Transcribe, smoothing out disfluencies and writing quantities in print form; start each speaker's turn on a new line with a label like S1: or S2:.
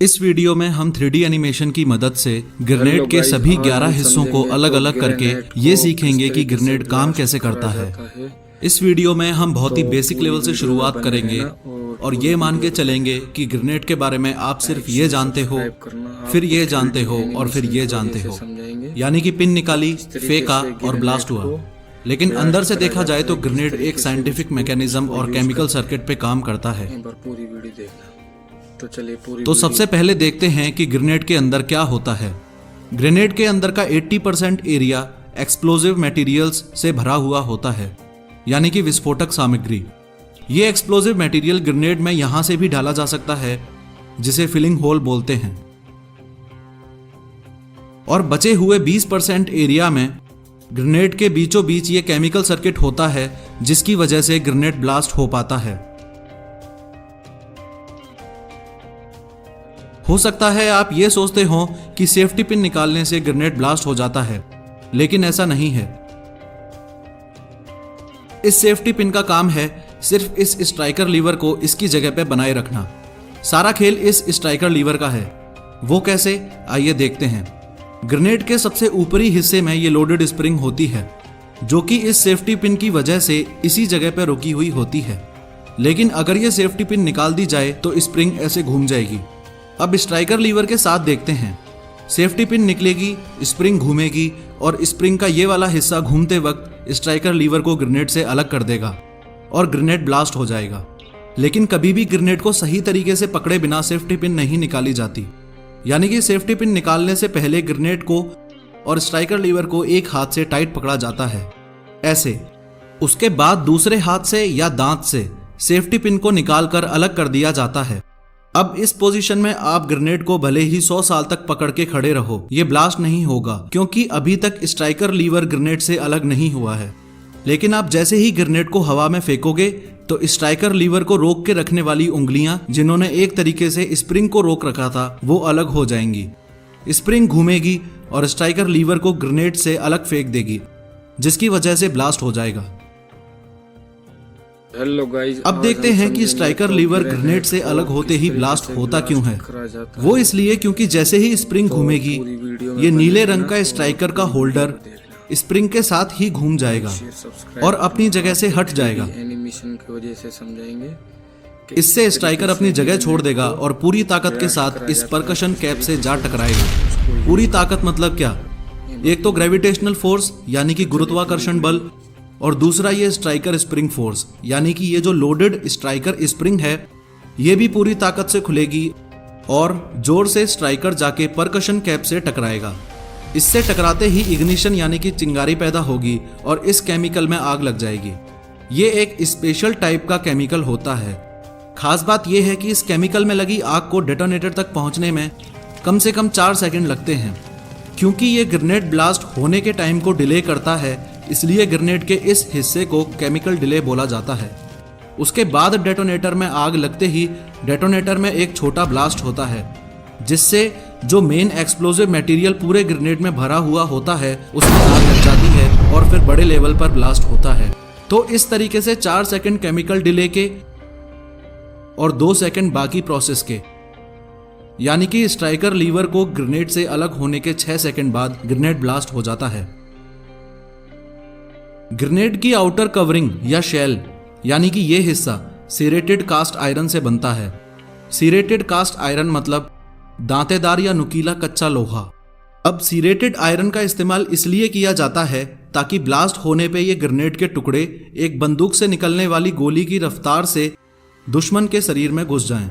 S1: इस वीडियो में हम 3D एनिमेशन की मदद से ग्रेनेड के सभी 11 हिस्सों को अलग अलग करके ये सीखेंगे कि ग्रेनेड काम कैसे करता है। इस वीडियो में हम बहुत ही बेसिक लेवल से शुरुआत करेंगे और ये मान के चलेंगे कि ग्रेनेड के बारे में आप सिर्फ ये जानते हो, फिर ये जानते हो और फिर ये जानते हो, यानी कि पिन निकाली, फेंका और ब्लास्ट हुआ। लेकिन अंदर से देखा जाए तो ग्रेनेड एक साइंटिफिक मैकेनिज्म और केमिकल सर्किट पे काम करता है। तो सबसे पहले देखते हैं कि ग्रेनेड के अंदर क्या होता है। ग्रेनेड के अंदर का 80% एरिया एक्सप्लोजिव मटेरियल्स से भरा हुआ होता है, यानी कि विस्फोटक सामग्री। ये एक्सप्लोजिव मटेरियल ग्रेनेड में यहां से भी डाला जा सकता है, जिसे फिलिंग होल बोलते हैं। और बचे हुए 20% एरिया में ग्रेनेड के बीचों बीच ये केमिकल सर्किट होता है, जिसकी वजह से ग्रेनेड ब्लास्ट हो पाता है। हो सकता है आप ये सोचते हो कि सेफ्टी पिन निकालने से ग्रेनेड ब्लास्ट हो जाता है, लेकिन ऐसा नहीं है। इस सेफ्टी पिन का काम है सिर्फ इस स्ट्राइकर लीवर को इसकी जगह पे बनाए रखना। सारा खेल इस स्ट्राइकर लीवर का है। वो कैसे, आइए देखते हैं। ग्रेनेड के सबसे ऊपरी हिस्से में ये लोडेड स्प्रिंग होती है, जो कि इस सेफ्टी पिन की वजह से इसी जगह पर रुकी हुई होती है। लेकिन अगर ये सेफ्टी पिन निकाल दी जाए तो स्प्रिंग ऐसे घूम जाएगी। अब स्ट्राइकर लीवर के साथ देखते हैं। सेफ्टी पिन निकलेगी, स्प्रिंग घूमेगी और स्प्रिंग का ये वाला हिस्सा घूमते वक्त स्ट्राइकर लीवर को ग्रेनेड से अलग कर देगा और ग्रेनेड ब्लास्ट हो जाएगा। लेकिन कभी भी ग्रेनेड को सही तरीके से पकड़े बिना सेफ्टी पिन नहीं निकाली जाती, यानी कि सेफ्टी पिन निकालने से पहले ग्रेनेड को और स्ट्राइकर लीवर को एक हाथ से टाइट पकड़ा जाता है, ऐसे। उसके बाद दूसरे हाथ से या दांत से सेफ्टी पिन को निकालकर अलग कर दिया जाता है। अब इस पोजीशन में आप ग्रेनेड को भले ही 100 साल तक पकड़ के खड़े रहो, ये ब्लास्ट नहीं होगा, क्योंकि अभी तक स्ट्राइकर लीवर ग्रेनेड से अलग नहीं हुआ है। लेकिन आप जैसे ही ग्रेनेड को हवा में फेंकोगे तो स्ट्राइकर लीवर को रोक के रखने वाली उंगलियां, जिन्होंने एक तरीके से स्प्रिंग को रोक रखा था, वो अलग हो जाएंगी। स्प्रिंग घूमेगी और स्ट्राइकर लीवर को ग्रेनेड से अलग फेंक देगी, जिसकी वजह से ब्लास्ट हो जाएगा।
S2: हेलो गाइस,
S1: अब देखते हैं कि स्ट्राइकर लीवर ग्रेनेड से अलग होते ही ब्लास्ट होता क्यों है। वो इसलिए क्योंकि जैसे ही स्प्रिंग घूमेगी, ये नीले रंग का स्ट्राइकर का होल्डर स्प्रिंग के साथ ही घूम जाएगा और अपनी जगह से हट जाएगा।
S2: एनिमेशन की वजह से समझाएंगे।
S1: इससे स्ट्राइकर अपनी जगह छोड़ देगा और पूरी ताकत के साथ इस परकशन कैप से जा टकराएगा। पूरी ताकत मतलब क्या? एक तो ग्रेविटेशनल फोर्स यानी कि गुरुत्वाकर्षण बल, और दूसरा ये स्ट्राइकर स्प्रिंग फोर्स, यानी कि ये जो लोडेड स्ट्राइकर स्प्रिंग है, ये भी पूरी ताकत से खुलेगी और जोर से स्ट्राइकर जाके परकशन कैप से टकराएगा। इससे टकराते ही इग्निशन यानी कि चिंगारी पैदा होगी और इस केमिकल में आग लग जाएगी। ये एक स्पेशल टाइप का केमिकल होता है। खास बात यह है कि इस केमिकल में लगी आग को डेटोनेटर तक पहुंचने में कम से कम 4 सेकंड लगते हैं। क्योंकि ये ग्रेनेड ब्लास्ट होने के टाइम को डिले करता है, इसलिए ग्रेनेड के इस हिस्से को केमिकल डिले बोला जाता है। उसके बाद डेटोनेटर में आग लगते ही डेटोनेटर में एक छोटा ब्लास्ट होता है, जिससे जो मेन एक्सप्लोजिव मटेरियल पूरे ग्रेनेड में भरा हुआ होता है, उसमें आग लग जाती है और फिर बड़े लेवल पर ब्लास्ट होता है। तो इस तरीके से 4 सेकंड केमिकल डिले के और 2 सेकंड बाकी प्रोसेस के, यानी कि स्ट्राइकर लीवर को ग्रेनेड से अलग होने के 6 सेकंड बाद ग्रेनेड ब्लास्ट हो जाता है। ग्रेनेड की आउटर कवरिंग या शेल, यानी कि यह हिस्सा सीरेटेड कास्ट आयरन से बनता है। सीरेटेड कास्ट आयरन मतलब दांतेदार या नुकीला कच्चा लोहा। अब सीरेटेड आयरन का इस्तेमाल इसलिए किया जाता है ताकि ब्लास्ट होने पे ये ग्रेनेड के टुकड़े एक बंदूक से निकलने वाली गोली की रफ्तार से दुश्मन के शरीर में घुस जाएं।